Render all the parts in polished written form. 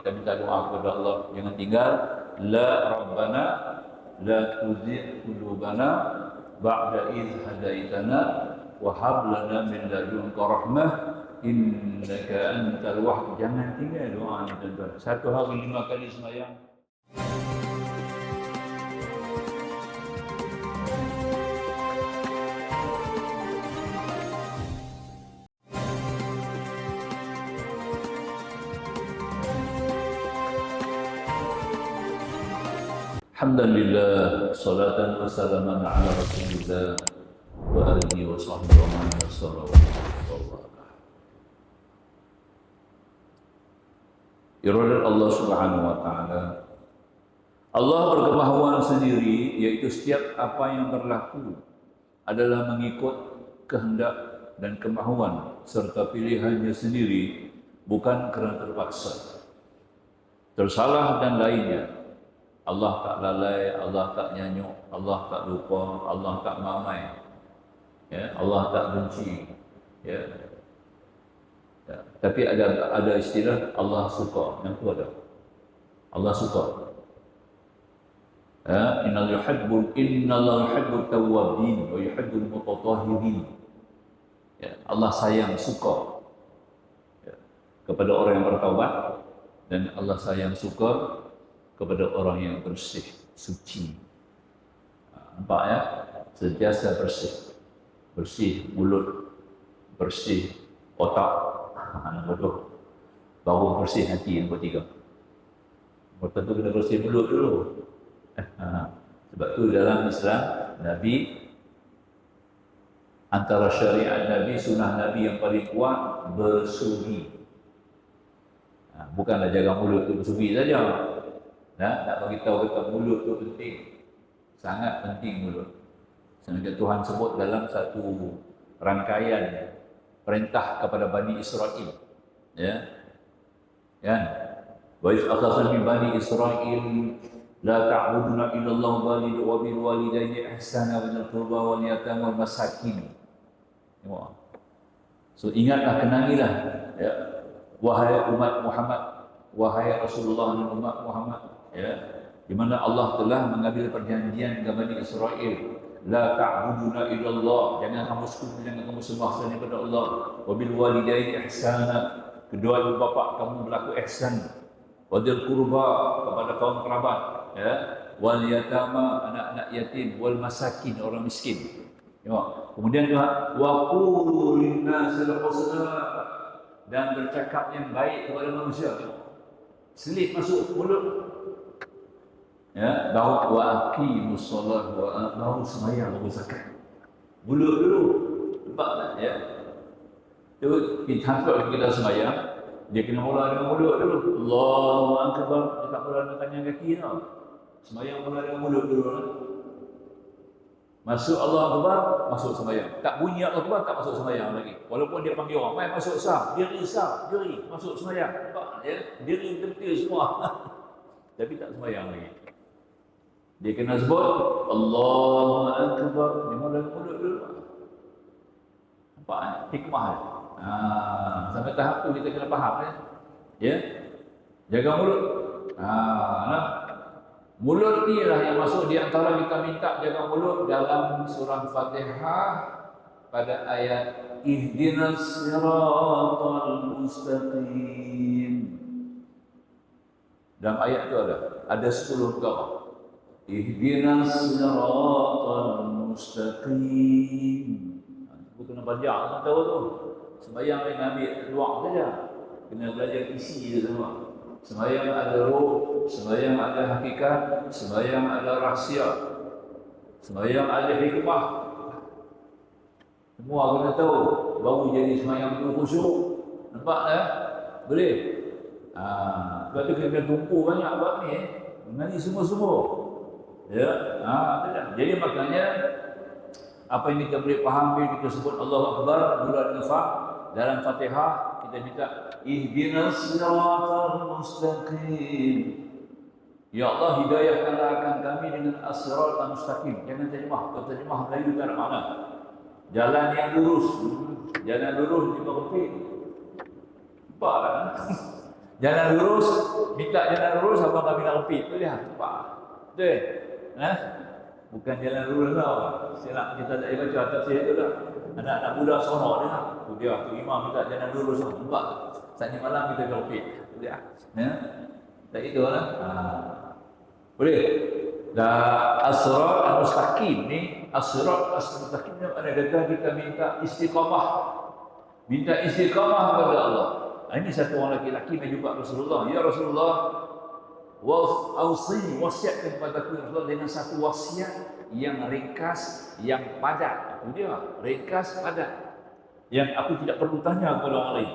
kita minta doa kepada Allah, jangan tinggal. La Rabbana la tuzigh qulubana ba'da idh hadaitana wa hab lana min ladunka rahmah innaka antal wahhab. Jangan tinggal doa ni tuan-tuan. Satu hari 5 kali sembahyang. Alhamdulillah, salatan wa salaman ala rasulillah wa alihi wa sahbihi wa man wasallam. Iradat Allah subhanahu wa ta'ala. Allah berkemahuan sendiri, yaitu setiap apa yang berlaku adalah mengikut kehendak dan kemahuan serta pilihannya sendiri, bukan kerana terpaksa, tersalah dan lainnya. Allah tak lalai, Allah tak nyanyuk, Allah tak lupa, Allah tak mamai, ya, Allah tak benci, ya. Ya. Tapi ada istilah Allah suka, yang tu ada. Allah suka. Ya, innallaha yuhibbul tawwabin wa yuhibbul mutatahhirin. Ya, Allah sayang, suka, ya, kepada orang yang bertaubat, dan Allah sayang, suka kepada orang yang bersih, suci. Nampak ya? Sentiasa bersih. Bersih mulut, bersih otak. Nombor 2. Baru bersih hati, nombor 3. Nombor 1 kena bersih mulut dulu. Sebab tu dalam Islam, Nabi, antara syariat Nabi, sunnah Nabi yang paling kuat, bersugi. Bukanlah jaga mulut tu bersugi saja. Nak beritahu kata mulut tu penting, sangat penting mulut. Sebenarnya Tuhan sebut dalam satu rangkaian perintah kepada Bani Israel, ya, kan? Wa iz akhadna min Bani Israel la ta'buduna illallah wa bil walidayni ihsana wa dzil qurba wal yatama wal masakin. So ingatlah, kenangilah, ya, wahai umat Muhammad, wahai Rasulullah dan umat Muhammad, ya, di mana Allah telah mengambil perjanjian dengan Bani Israel, la ta'buduna illallah, jangan kamu sekutu, jangan kamu sembah selain daripada Allah, wa bil walidayni ihsana, kedua ibu bapa kamu berlaku ihsan, wa dzil qurba, kepada kaum kerabat, ya, wal yatama, anak-anak yatim, wal masakin, orang miskin. Ya. Kemudian juga wa qul linnasi husna, dan bercakap yang baik kepada manusia. Selip masuk mulut, ya, baru wa aqimus solat, baru sembahyang, baru zakat. Mulut dulu, nampak tak, ya? Tu kita kita sembahyang, dia kena mula dengan mulut dulu. Allahu akbar, dia tak mula dengan tangan kaki tau. Sembahyang mula dengan mulut dulu lah. Masuk Allah akbar, masuk sembahyang. Tak bunyi Allah akbar, tak masuk sembahyang lagi. Walaupun dia panggil orang, mai masuk sah, diri, masuk sembahyang. Nampak, ya? Diri betul semua. Tapi tak sembahyang lagi. Dia kena sebut Allahu akbar, dia mula dengan mulut dulu. Nampak, hikmah. Sampai tahap tu kita kena faham, ya. Ya. Jaga mulut. Nah. Mulut ni lah yang masuk di antara kita minta jaga mulut dalam surah Fatihah pada ayat ihdinas siratal mustaqim. Dalam ayat tu ada 10 perkara. Ihdinas siratal mustaqim. Bukan kena baca, tak tahu tu. Sembahyang yang ambil luar saja. Kena belajar isi je semua. Sembahyang ada roh, sembahyang ada hakikat, sembahyang ada rahsia, sembahyang ada hikmah. Semua kena tahu, baru jadi sembahyang itu khusyuk. Nampak tak? Boleh? Sebab tu kita tumpu banyak buat ni, mengaji semua-semua. Ya, jadi maknanya apa yang kita boleh faham bila kita sebut Allahu Akbar, bulan nifaq dalam Fatihah, kita minta ihdinas siratal mustaqim. Ya Allah, hidayahkanlah akan kami dengan as-siratal mustaqim. Jangan terjemah, kalau terjemah Melayu tak ada makna. Jalan yang lurus, jalan lurus di berhenti. Nampak kan? Jalan lurus, minta jalan lurus, abang kami nak repeat. Tu dia, nampak? Betul? Bukan jalan lurus tau. Silap kita tak boleh baca atas tu lah. Anak-anak muda sonok dia lah. Tu dia, tu imam minta jalan lurus tau. Nampak? Saat malam kita repeat. Tu dia. Tak itu lah. Boleh? Dah as-sirat al-mustaqim ni, as-sirat al-mustaqim ni ada kata kita minta istiqamah. Minta istiqamah kepada Allah. Ini satu orang lelaki yang jumpa Rasulullah. Ya Rasulullah, awsini, wasiatkan kepada aku Rasulullah dengan satu wasiat yang ringkas, yang padat. Itu dia, ringkas, padat. Yang aku tidak perlu tanya kepada orang lain.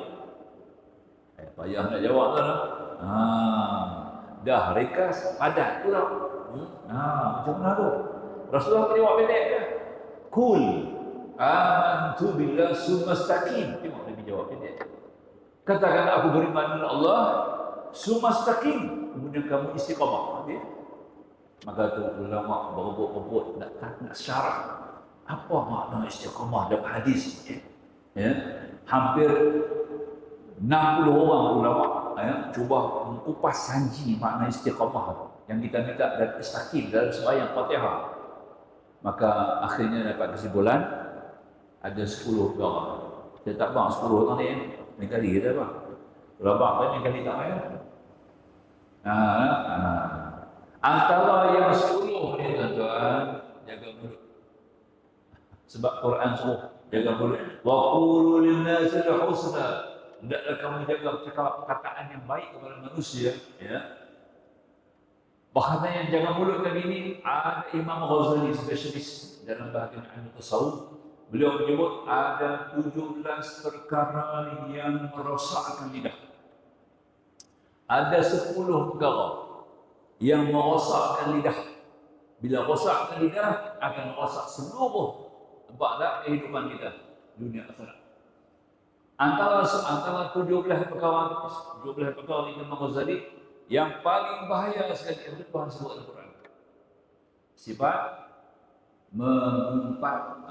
Payah nak jawab lah. Dah ringkas, padat tu lah. Macam mana tu? Rasulullah jawab pendek dia. Kul amantu billah sumastaqim. Tengok Nabi jawab pendek. Katakan aku beriman dengan Allah, sumastaqim. Kemudian kamu istiqamah. Maka tu ulama berebut-rebut nak syarah apa makna istiqamah dalam hadis. Hampir 60 orang ulama cuba mengupas sanji makna istiqamah yang kita minta dan istaqim dalam sembahyang Fatihah. Maka akhirnya dapat kesimpulan ada 10 orang. Saya tak bang 10 orang ni lain kali kita bang. Ulama kan lain kali tak main. Antara yang 10 ni tuan-tuan, jaga mulut. Sebab Quran suruh jaga mulut. Wa qulu lin-nasi husna. Hendaklah kamu jaga perkataan yang baik kepada manusia, ya. Bahagian yang jaga mulut tadi ini ada Imam Ghazali, spesialis dalam bahagian ilmu tasawuf. Beliau menyebut ada 17 perkara yang merosakkan lidah. Ada 10 perkara yang merosakkan lidah. Bila rosakkan lidah, akan rosak seluruh tempat kehidupan kita, dunia akhirat. Antara 17 perkara ini Imam Ghazali yang paling bahaya sekali yang Tuhan sebut dalam Quran. Sifat mengumpat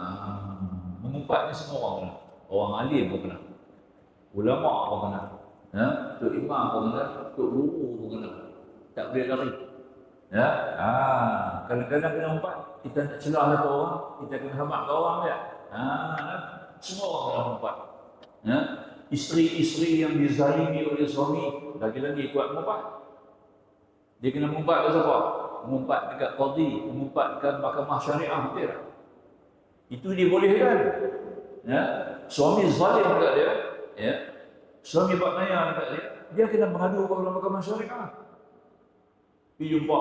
ni semua orang kena. Orang alim pun kena. Ulama pun kena. Tok imam pun kena, tok guru pun kena. Tak boleh lari. Kadang-kadang kena umpat, kita nak celah satu orang, kita kena hamak ke orang dia. Semua orang kena umpat. Isteri-isteri yang dizalimi oleh suami lagi-lagi kuat mengumpat. Dia kena mengumpat ke siapa? Mengumpat dekat qadhi, mengumpat dekat mahkamah syariah dia. Itu dibolehkan. Suami zalim dekat dia, suami buat naya dekat dia kena mengadu kepada mahkamah syariah. Pergi jumpa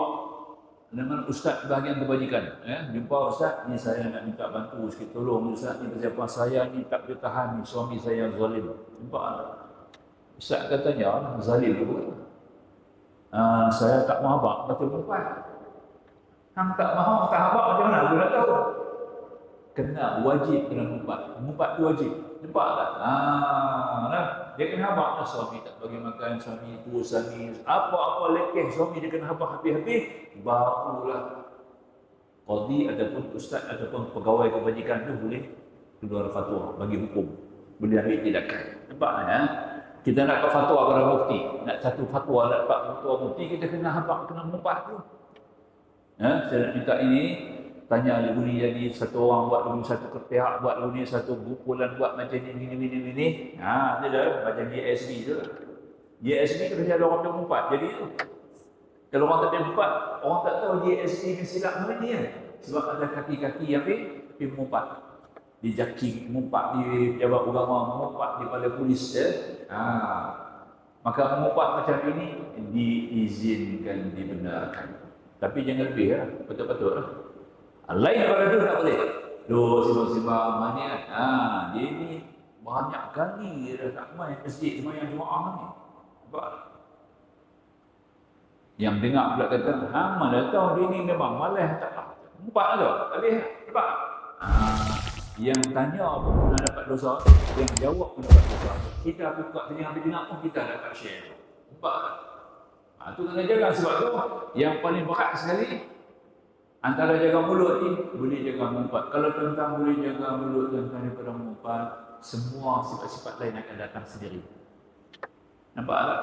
dengan ustaz bahagian kebajikan, jumpa ustaz, ni saya nak minta bantu sikit, tolong ustaz ni pasal saya ni tak boleh tahan ni, suami saya zalim. Jumpa ustaz katanya zalim tu. Saya tak mahu abang baca mengumpat. Hang tak mahu tak abang macam mana aku nak tahu? Kena wajib kena mengumpat. Mengumpat tu wajib. Nampak tak? Dia kena habaq suami tak bagi makan, suami tu suami apa-apa lekeh suami dia kena habaq habis-habis, barulah qadhi ataupun ustaz ataupun pegawai kebajikan tu boleh keluar fatwa bagi hukum, boleh ambil tindakan. Nampak kita nak dapat fatwa kepada mufti, nak satu fatwa nak dapat fatwa mufti, kita kena habaq, kena mengumpat tu. Saya nak minta ini, tanya lagu ni jadi satu orang buat lagu, satu pihak buat lagu ni, satu kumpulan buat macam ni. Dia dah macam JSB tu. JSB tu mesti ada orang yang mengumpat. Jadi kalau orang tak mengumpat, orang tak tahu JSB ni silap mana ni sebab ada kaki-kaki yang pergi mengumpat. Di JAKI mengumpat, di pejabat agama mengumpat, di pada polis maka mengumpat macam ini diizinkan, dibenarkan. Tapi jangan lebih betul-betul lain daripada itu tak boleh. Simbang-simbang maniat. Dia ni banyak kali dia tak main masjid sembahyang Jumaat ni. Nampak? Yang dengar pula kata, mana tahu dia ni memang malas tak tahu. Empat tu. Habis nampak? Yang tanya pun pernah dapat dosa, yang jawab pun dapat dosa. Kita buka telinga dengar pun kita dapat share. Nampak tak? Itu kena jaga sebab tu yang paling berat sekali antara jaga mulut ni, boleh jaga mengumpat. Kalau tuan-tuan boleh jaga mulut tuan-tuan daripada mengumpat, semua sifat-sifat lain akan datang sendiri. Nampak tak?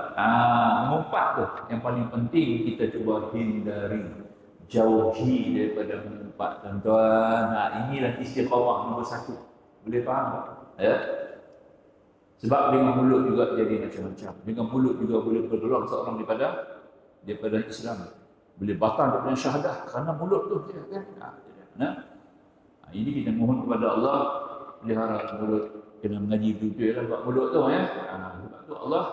Mengumpat tu yang paling penting kita cuba hindari, jauhi daripada mengumpat, tuan-tuan. Inilah istiqamah nombor 1. Boleh faham tak? Ya. Sebab dengan mulut juga jadi macam-macam. Dengan mulut juga boleh bergerak seorang daripada Islam. Boleh batal daripada syahadah kerana mulut tu dia kan. Ini kita mohon kepada Allah pelihara mulut. Kena mengaji betul-betul lah buat mulut tu ya. Sebab tu Allah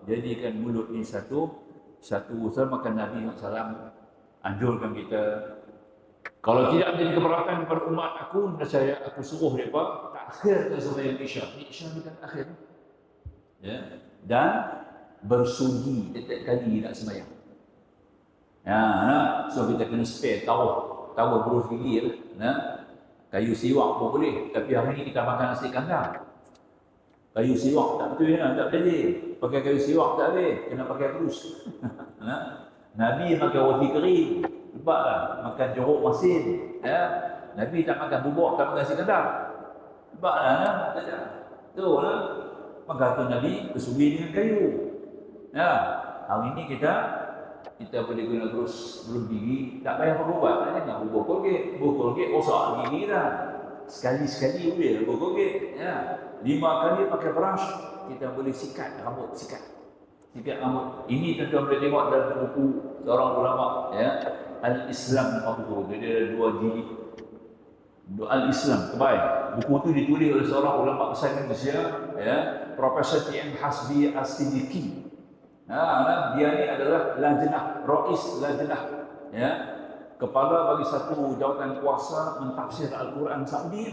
jadikan mulut ni satu usaha. Maka Nabi SAW anjurkan kita, kalau tidak menjadi keberatan kepada umat aku, nescaya aku suruh mereka takhirkan sembahyang Isya. Isya ni kan akhir. Ya. Dan bersugi setiap kali nak sembahyang. So kita kena spare tahu berus gigi lah. Kayu siwak pun boleh, tapi hari ni kita makan nasi kandang. Kayu siwak tak betul ya, tak boleh. Pakai kayu siwak tak boleh, kena pakai terus. Nabi makan roti kering, nampak tak? Makan jeruk masin. Ya. Nabi tak makan bubuk, tak makan nasi kandang. Nampak tak? Tu lah. Maka tu Nabi bersugi dengan kayu. Ya. Hari ni kita boleh guna terus belum gigi, tak payah berubat. Nak bubuk Colgate rosak gigi dah. Sekali-sekali boleh bubuk Colgate. Ya. 5 kali pakai brush, kita boleh sikat rambut, sikat rambut. Ini tuan-tuan boleh tengok dalam buku seorang ulama, ya, Al-Islam Mahfuz. Dia ada 2 jilid. Al-Islam terbaik. Buku itu ditulis oleh seorang ulama besar Malaysia, ya, Profesor T.M. Hasbi As-Siddiqui. Dia ni adalah Rais Lajnah, ya, kepala bagi satu jawatan kuasa mentafsir Al-Quran Saudi.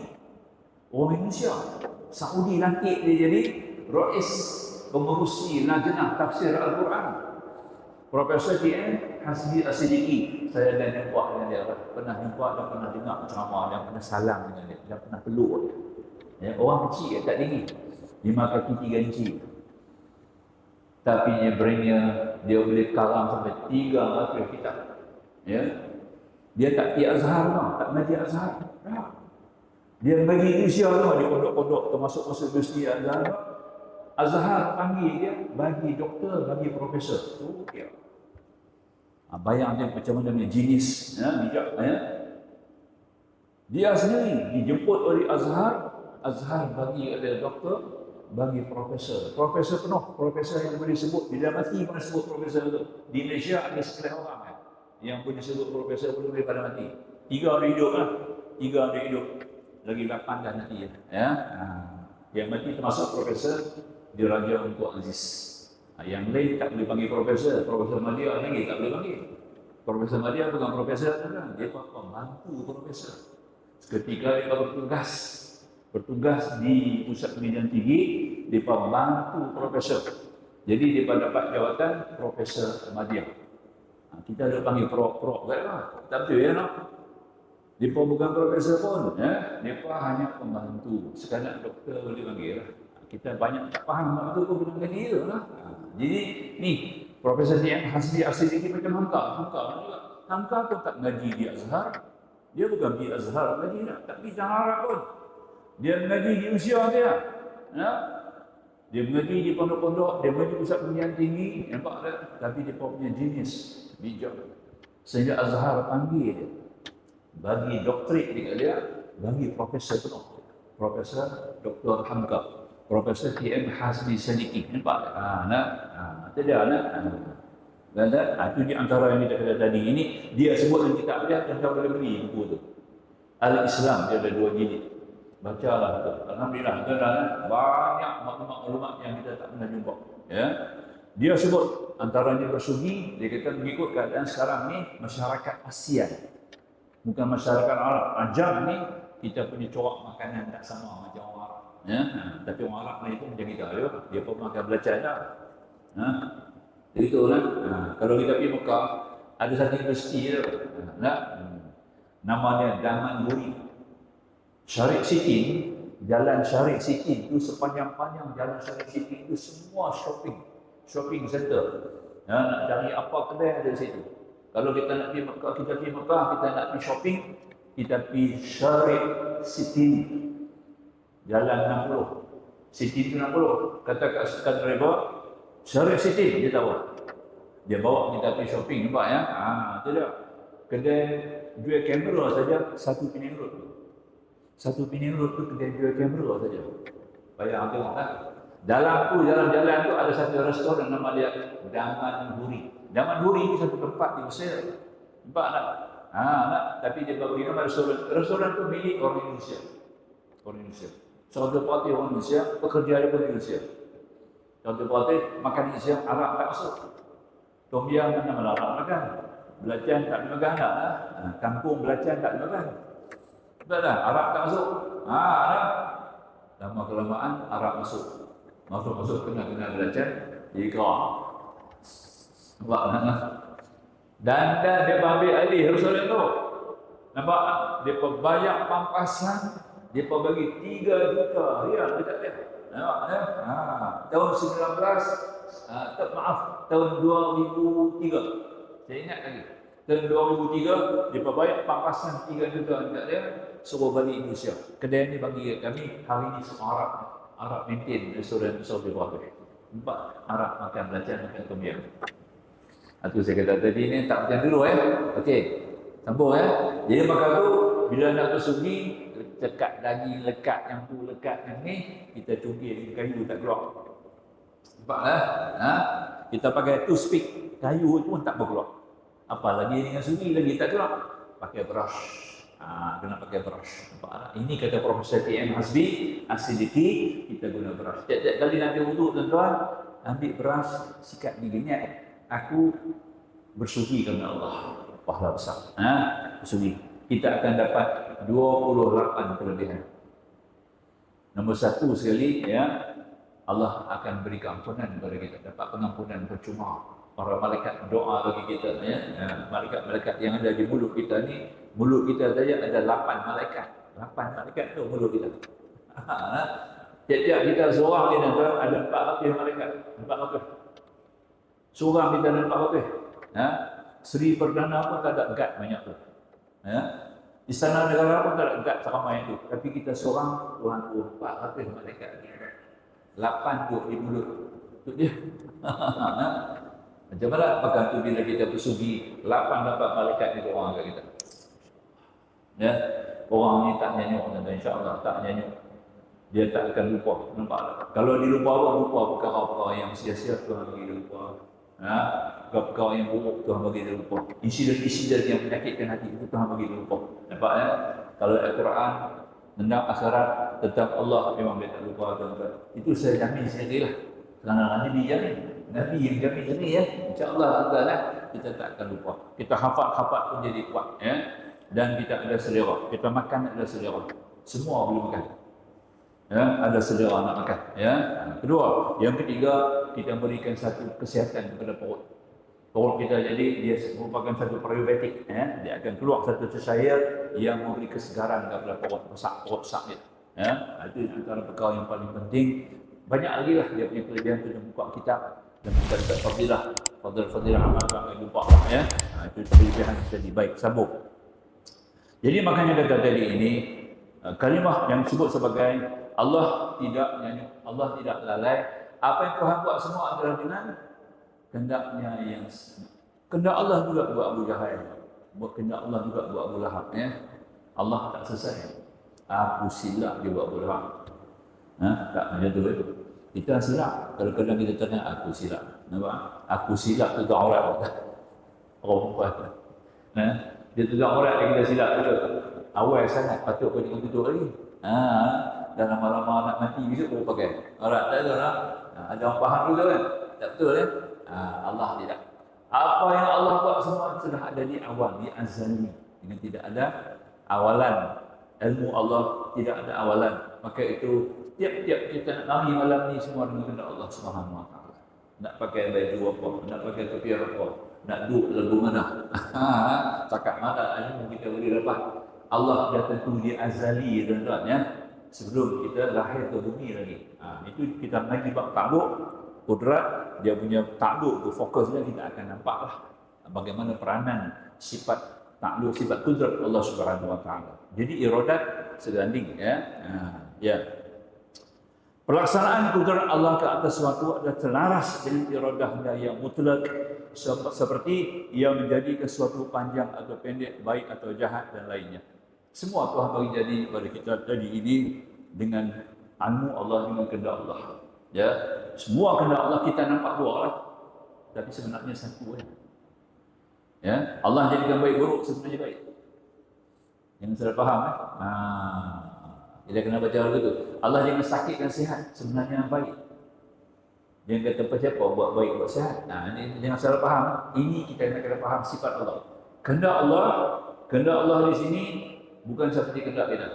Orang Indonesia, Saudi lantik dia jadi Rais pengurusi Lajnah tafsir Al-Quran. Profesor T.M. Hasbi As-Siddiqui, saya dah jumpa dengan dia, pernah jumpa dan pernah dengar ceramah, dan pernah salam dengan dia, dan pernah peluk dia. Ya, orang kecil, tak tinggi, 5 kaki 3 inci. Tapi brainnya dia boleh kalam sampai 300 kitab. Ya. Dia tak pergi Azhar tau, tak mengaji Azhar. Ya. Dia mengaji Indonesia tau, di pondok-pondok termasuk universiti Azhar. Azhar panggil dia bagi doktor, bagi profesor. Tu dia. Bayang dia macam mana dia jenis, ya, bijak, ya. Dia sendiri dijemput oleh Azhar bagi ada doktor, bagi profesor penuh, profesor yang boleh sebut bila mati pun sebut profesor tu. Di Malaysia ada sekelas orang kan yang boleh sebut profesor boleh pada mati. 3 ada hidup lah, 3 ada hidup, lagi 8 dah mati ya. Yang mati termasuk profesor Diraja Untuk Aziz. Yang lain tak boleh panggil profesor Madya lagi tak boleh panggil. Profesor Madya bukan profesor kan, dia pembantu profesor. Ketika dia bertugas di pusat pendidikan tinggi, dia pembantu profesor. Jadi dia dapat jawatan Profesor Madya. Kita ada panggil pro kan lah. Tak betul ya nak. Dia bukan profesor pun, ya. Dia hanya pembantu. Sekadar doktor boleh panggil lah. Kita banyak tak faham apa tu pun bilang dia lah. Jadi ni Profesor T.M. Hasbi As-Siddiqui macam Hamka tu tak ngaji di Azhar. Dia bukan di Azhar ngaji nak, tak pergi Arab pun. Dia mengaji di usia dia. Ya? Dia mengaji di pondok-pondok, dia mengaji pusat pendidikan tinggi, nampak tak? Tapi dia punya jenis bijak. Sehingga Azhar panggil dia. Bagi doktorat dekat dia, bagi profesor penuh. Profesor Dr. Hamka, Profesor T.M. Hasbi As-Siddiqui. Nampak tak? Itu dia itu di antara yang kita kata tadi. Ini dia sebut dalam kitab dia, kita boleh beli buku tu. Al-Islam, dia ada 2 jilid. Bacalah tu. Alhamdulillah, banyak maklumat yang kita tak pernah jumpa. Ya. Dia sebut antaranya bersugi, dia kata mengikut keadaan sekarang ni masyarakat ASEAN. Bukan masyarakat Arab. Ajam ni kita punya corak makanan tak sama macam orang Arab. Ya. Tapi orang Arab ni pun macam kita. Dia pun makan belacan dah. Itulah. Kalau kita pergi Mekah, ada satu universiti tu. Namanya Daman-Guri. Syariq City, jalan Syariq City itu sepanjang-panjang jalan Syariq City itu semua shopping center. Nak cari apa kedai ada di situ. Kalau kita nak pergi Mekah, kita nak pergi shopping, kita pergi Syariq City, jalan 60. City itu 60. Kata kat driver, Syarif Siti dia tahu. Dia bawa kita pergi shopping, nampak ya? Itu dia. Kedai jual kamera saja satu Penang Road tu. Satu Penang Road tu kedai jual kamera saja. Bayang tengok kan? Dalam tu jalan-jalan tu ada satu restoran nama dia Daman Huri. Daman Huri ni satu tempat di Mesir. Nampak tak? Nak. Tapi dia bagi nama restoran. Restoran tu milik orang Indonesia. Orang Indonesia. Saudara parti orang Indonesia, pekerja dia pun Indonesia. Saudara parti makan Indonesia, Arab tak masuk. Tom Yam mana Arab makan. Belacan tak dimakan tak? Kampung belacan tak dimakan. Tak dah, Arab tak masuk. Arab. Lama kelamaan Arab masuk. Masuk kena belacan. Jadi kau. Nampak tak? Dan dia ambil alih Rasulullah tu. Nampak tak? Dia bayar pampasan. Dia bagi 3 juta riyal dekat dia. Nampak tak? Tahun 2003. Saya ingat lagi. Tahun 2003 dia bayar pampasan 3 juta dekat dia, suruh balik Indonesia. Kedai ni bagi kami hari ni semua Arab maintain restoran Saudi Arabia. Nampak Arab makan belacan makan tom yum. Itu saya kata tadi ni tak macam dulu Okey. Sambung Jadi maka tu bila nak bersugi dekat daging lekat yang tu lekat yang ni kita cungkil kayu tak keluar. Nampaklah. Kita pakai toothpick, kayu itu pun tak berkeluar. Apalagi dengan sugi lagi tak keluar. Pakai brush. Kena pakai brush. Nampak? Ini kata Profesor T.M. Hasbi, acidity kita guna brush. Tiap-tiap kali nak ambil wuduk tuan-tuan, ambil brush, sikat gigi niat. Aku bersugi kerana Allah. Pahala besar. Bersugi. Kita akan dapat 28 kelebihan. Nombor 1 sekali Allah akan beri keampunan kepada kita, dapat pengampunan percuma. Para malaikat doa bagi kita malaikat-malaikat yang ada di mulut kita ni, mulut kita saja ada 8 malaikat. 8 malaikat tu mulut kita. Tiap-tiap kita seorang ni ada 400 malaikat. 400. Seorang kita ada 400. Seri Perdana pun tak ada guard banyak tu. Istana negara pun tak ada guard seramai itu. Tapi kita seorang Tuhan 400 malaikat. 8 duduk di mulut. Itu dia. Macam mana? Bahkan tu bila kita bersugi 8 dapat malaikat ni orang kat kita. Orang ni tak nyanyuk, insya-Allah tak nyanyuk. Dia tak akan lupa. Nampak tak? Kalau dia lupa perkara-perkara yang sia-sia Tuhan bagi dia lupa. Perkara yang buruk Tuhan bagi dia lupa. Insiden-insiden yang menyakitkan hati itu Tuhan bagi dia lupa. Nampak Kalau Al-Quran tentang akhirat, tentang Allah memang dia tak lupa tuan-tuan. Itu saya jamin sendirilah. Kerana Nabi jamin. Nabi yang jamin sendiri InsyaAllah tuan-tuan kita tak akan lupa. Kita hafal pun jadi kuat Dan kita ada selera. Kita makan ada selera. Semua boleh makan. Ada selera nak makan. Kedua, yang ketiga, kita berikan satu kesihatan kepada perut. Perut kita jadi dia merupakan satu probiotik. Dia akan keluar satu cair yang memberi kesegaran kepada perut besar dia. Itu antara perkara yang paling penting. Banyak lagi lah dia punya kelebihan tu dalam buka kitab dan kita dekat fadilah amal yang lupa itu kelebihan jadi baik. Sambung. Jadi makanya kata tadi ini kalimah yang disebut sebagai Allah tidak nyanyuk, Allah tidak lalai. Apa yang Tuhan buat semua adalah dengan kehendaknya yang kehendak Allah juga buat Abu Jahal, kehendak Allah juga buat Abu Lahab Allah tak selesai. Aku silap dia buat Abu Lahab. Tak macam tu Kita silap. Kadang-kadang kita tanya aku silap. Nampak? Aku silap tu aurat. Orang perempuan. Dia tu aurat yang kita silap tu. Awal sangat patut kau jangan tutup lagi. Dan lama-lama nak mati besok baru pakai. Aurat tak tahu lah. Ada orang faham juga kan? Tak betul Allah tidak. Apa yang Allah buat semua sudah ada di awal, di azali. Dengan tidak ada awalan. Ilmu Allah tidak ada awalan. Maka itu tiap-tiap kita nak lari malam ni semua dengan kehendak Allah Subhanahu Wa Taala. Nak pakai baju apa, nak pakai topi apa, nak duduk lagu mana. Cakap mana ilmu kita boleh dapat. Allah dah tentu di azali tuan-tuan sebelum kita lahir ke bumi lagi. Itu kita lagi bab takluk kudrat dia punya takluk tu fokusnya kita akan nampaklah bagaimana peranan sifat takluk sifat kudrat Allah Subhanahu Wa Taala. Jadi iradat seganding Pelaksanaan kudrat Allah ke atas sesuatu adalah selaras dengan iradahnya yang mutlak, seperti ia menjadikan sesuatu panjang atau pendek, baik atau jahat dan lainnya. Semua Tuhan bagi jadi kepada kita tadi ini dengan ilmu Allah, dengan kehendak Allah. Ya, semua kehendak Allah kita nampak dua lah, tapi sebenarnya satu kan. Ya, Allah jadikan baik buruk sebenarnya baik. Yang salah faham kan? Kita kena baca begitu. Allah jangan sakitkan sihat, sebenarnya baik. Jangan kata siapa buat baik buat sihat. Ini jangan salah faham. Ini kita kena faham sifat Allah. Kehendak Allah di sini bukan seperti kehendak kita.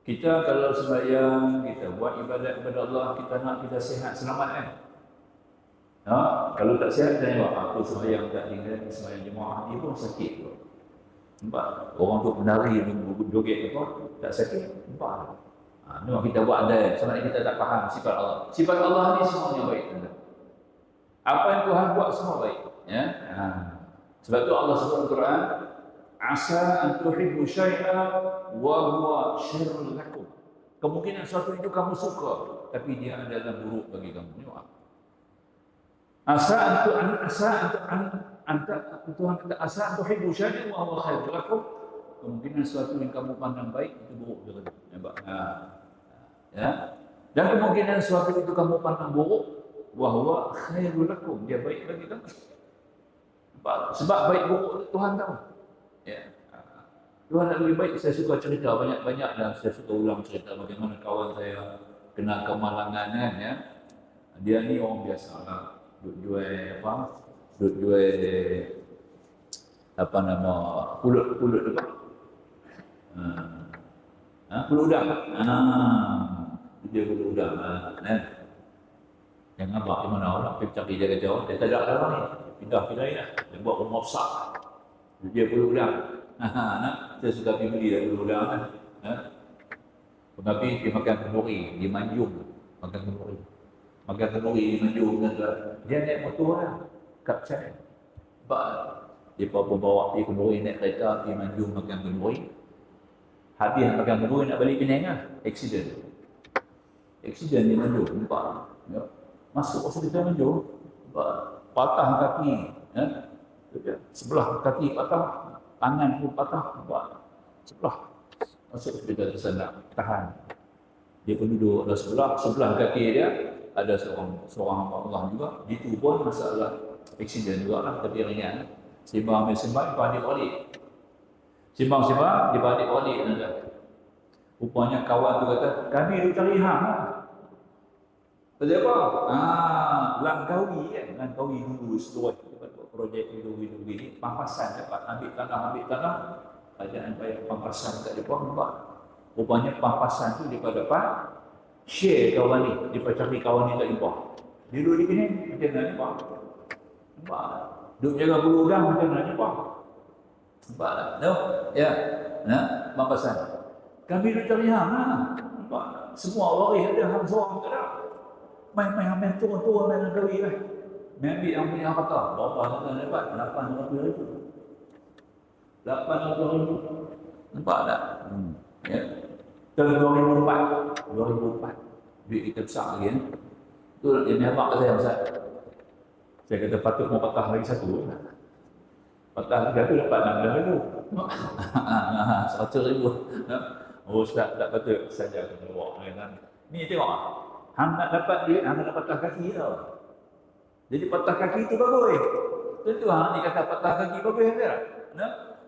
Kita kalau sembahyang, kita buat ibadat kepada Allah, kita nak kita sihat, selamat kan? Kalau tak sihat, kita tengok aku sembahyang tak tinggal, sembahyang jemaah ni pun sakit. Nampak? Orang tu menari, joget apa, tak sakit, nampak? Memang kita buat ada, sebenarnya kita tak faham sifat Allah. Sifat Allah ni semuanya baik. Apa yang Tuhan buat semua baik. Ya? Sebab tu Allah sebut dalam Quran, asa an tuhibbu syai'a wa huwa syarrun lakum. Kemungkinan sesuatu itu kamu suka, tapi dia adalah buruk bagi kamu. Asa Tuhan kata asa an tuhibbu syai'an wa huwa khairul lakum. Kemungkinan sesuatu yang kamu pandang baik itu buruk juga. Ya. Dan kemungkinan sesuatu itu kamu pandang buruk wa huwa khairul lakum, dia baik bagi kamu. Sebab baik buruk Tuhan tahu. Ya. Tuhan nak lebih baik. Saya suka cerita banyak-banyak dan saya suka ulang cerita bagaimana kawan saya kena kemalangan kan ya. Dia ni orang biasa lah. Duk jual apa nama pulut apa? Pulut udang. Dia pulut udang kan. Yang abang di mana orang pergi cari dia kata, dia tak ada orang ni. Pindah lain lah. Dia buat rumah besar. Dia pulut udang. Saya suka pergi beli dari pulut udang kan. Tapi dia makan kenduri, dia manjung makan kenduri. Makan kenduri, dia manjung kan. Dia naik motor lah. Kapcai. Dia pun bawa pergi kenduri, naik kereta, pergi manjung makan kenduri. Habis makan kenduri nak balik Penang lah. Accident dia manjung, nampak. Ya. Masuk hospital manjung, patah kaki. Ya. Sebelah kaki patah, tangan pun patah, nampak. Masuk hospital tersendak, tahan. Dia pun duduk ada sebelah kaki dia ada seorang hamba Allah juga. Itu pun masalah accident juga lah, tapi ringan. Sembang dibalik. Simbang dibalik nanti. Rupanya kawan tu kata, kami duduk cari hang lah. Kata apa? Langkawi kan. Langkawi dulu seluruh projek dulu ini. Pampasan dapat ambil tanah. Kerajaan bayar pampasan kat depan nampak. Rupanya pampasan tu dia dapat share kawan ni. Dia cari kawan ni tak jumpa. Dia duduk di sini, macam mana nampak? Nampak. Duduk jaga bulu udang macam mana nampak? Nampak tak? Tahu? Ya. Pampasan. Kami duduk cari hang lah. Nampak. Semua waris ada hang seorang tak ada. Main turun main Langkawi lah. Main ambil yang punya harta. Berapa harta dapat? 800,000. Nampak tak? Ya. Tahun 2004. Duit kita besar lagi. Tu dia ni abang kata saya Ustaz. Saya kata patut mau patah lagi satu. Patah lagi satu dapat 6,000. 100,000. Oh Ustaz tak patut saja kena bawa kan. Ni tengok. Hang nak dapat duit, hang nak patah kaki tau. Jadi patah kaki tu bagus. Tentu hang ni kata patah kaki bagus tak? Nah.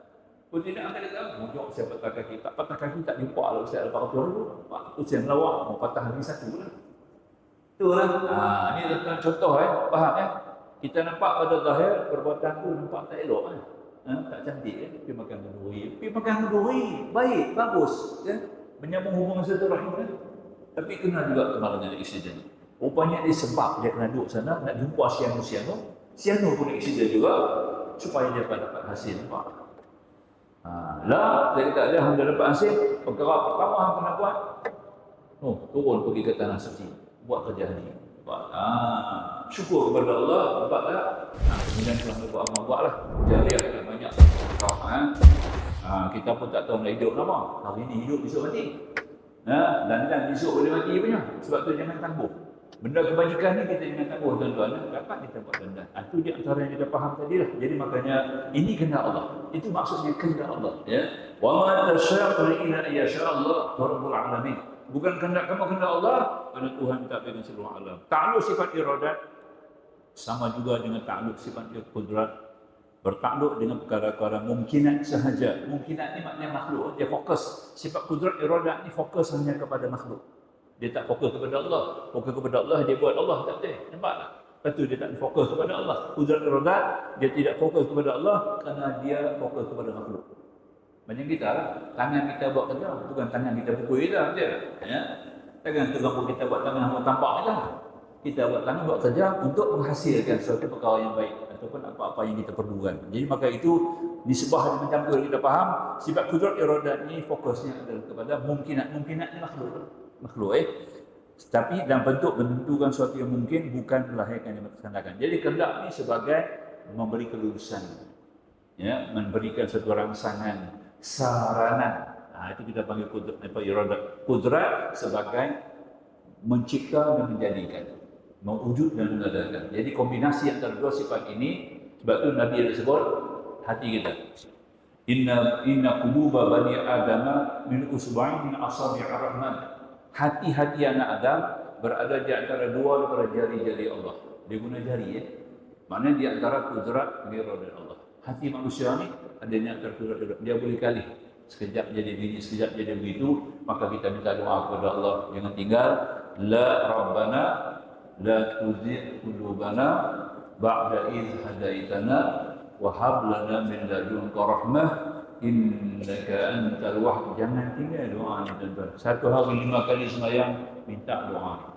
Pun tidak akan kata, mojok saya patah kaki. Tak patah kaki tak jumpa lah Ustaz lepas tu. Pak tu saya melawak mau patah lagi satu lah. Itulah. Ini tentang contoh faham Kita nampak pada zahir perbuatan tu nampak tak elok tak cantik Pergi makan kenduri. Baik, bagus menyambung hubungan silaturahim Tapi kena juga kemalangan aksiden. Rupanya dia sebab dia kena duduk sana nak jumpa sianu pun aksiden juga supaya dia dapat hasil. Nampak? Dia kata dia hang dapat hasil. Perkara pertama hang kena buat turun pergi ke tanah suci buat kerja ni. Syukur kepada Allah. Nampak tak? Kemudian Tuhan buat amal buatlah. Jariah banyak kita pun tak tahu nak hidup lama. Hari ni hidup, besok mati. Dan esok boleh mati punya. Sebab tu jangan tangguh. Benda kebajikan ni kita jangan tangguh tuan-tuan. Dapat kita buat benda. Itu di antara yang kita faham tadi lah. Jadi makanya ini kehendak Allah. Itu maksudnya kehendak Allah. Ya. Wa ma tasyaa'u illa ayyasha Allah rabbul alamin. Bukan kehendak kamu, kehendak Allah. Kerana Tuhan takdirkan seluruh alam. Ta'alluq sifat iradat sama juga dengan ta'alluq sifat qudrat. Bertakluk dengan perkara-perkara mungkinat sahaja. Mungkinat ni maknanya makhluk. Dia fokus. Sifat kudrat iradat ni fokus hanya kepada makhluk. Dia tak fokus kepada Allah. Fokus kepada Allah, dia buat Allah. Tak boleh. Nampak tak? Lepas tu dia tak fokus kepada Allah. Kudrat iradat, dia tidak fokus kepada Allah kerana dia fokus kepada makhluk. Macam kita lah. Tangan kita buat kerja. Bukan tangan kita pukul kita. Ya? Tangan terganggu kita buat tangan buat tampak kita. Kita buat tangan buat kerja untuk menghasilkan suatu perkara yang baik ataupun apa-apa yang kita perlukan. Jadi maka itu nisbah macam tu kita faham. Sifat kudrat iradat ni fokusnya adalah kepada mungkinat ni makhluk. Tapi dalam bentuk menentukan sesuatu yang mungkin, bukan melahirkan yang melaksanakan. Jadi kehendak ni sebagai memberi kelulusan, ya, memberikan satu rangsangan, saranan. Itu kita panggil kudrat, iradat. Kudrat sebagai mencipta dan menjadikan, mewujud dan mengadakan. Jadi kombinasi antara dua sifat ini, sebab tu Nabi ada sebut hati kita. Inna quluba bani adama min usba'in min asabi'ir rahman. Hati-hati anak Adam berada di antara dua daripada jari-jari Allah. Dia guna jari, ya. Maknanya di antara kudrat iradat Allah. Hati manusia ni ada di antara kudrat iradat. Dia boleh kali. Sekejap jadi begini, sekejap jadi begitu. Maka kita minta doa kepada Allah. Jangan tinggal. La Rabbana la tuzigh qulubana ba'da idh hadaitana wa hab lana min ladunka rahmah innaka antal wahhab. Jangan tinggal doa ni tuan-tuan. Satu hari 5 kali sembahyang minta doa.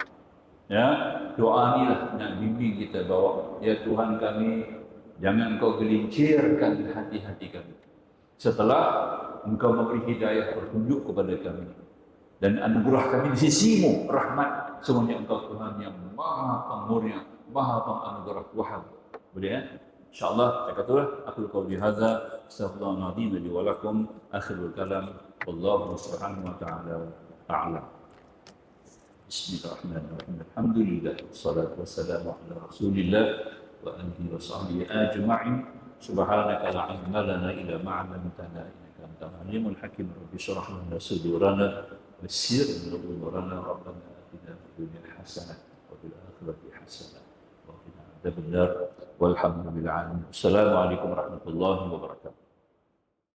Ya, doa ni lah nak bimbing kita bawa. Ya Tuhan kami, jangan Engkau gelincirkan hati-hati kami setelah Engkau memberi hidayah petunjuk kepada kami, dan anugerah kami di sisimu rahmat. Semuanya Engkau Tuhan yang maha pemurnia, maha penganugerah. Wahab. Boleh, ya? InsyaAllah, saya katalah, aku qauli hadza, astaghfirullahaladzim li wa lakum, akhirul kalam, wallahu subhanahu wa ta'ala a'lam. Bismillahirrahmanirrahim. Alhamdulillah, wassalatu wassalamu ala rasulillah wa alihi wa sahbihi ajma'in. Subhanaka la ilma lana illa ma 'allamtana innaka antal alimul hakim. Rabbi shrah lana sudurana wa yassir lana umurana. Rabbana atina fid dunya hasanah wa fil akhirati hasanah wa qina adzabannar. Walhamdulillah. Assalamualaikum warahmatullahi wabarakatuh.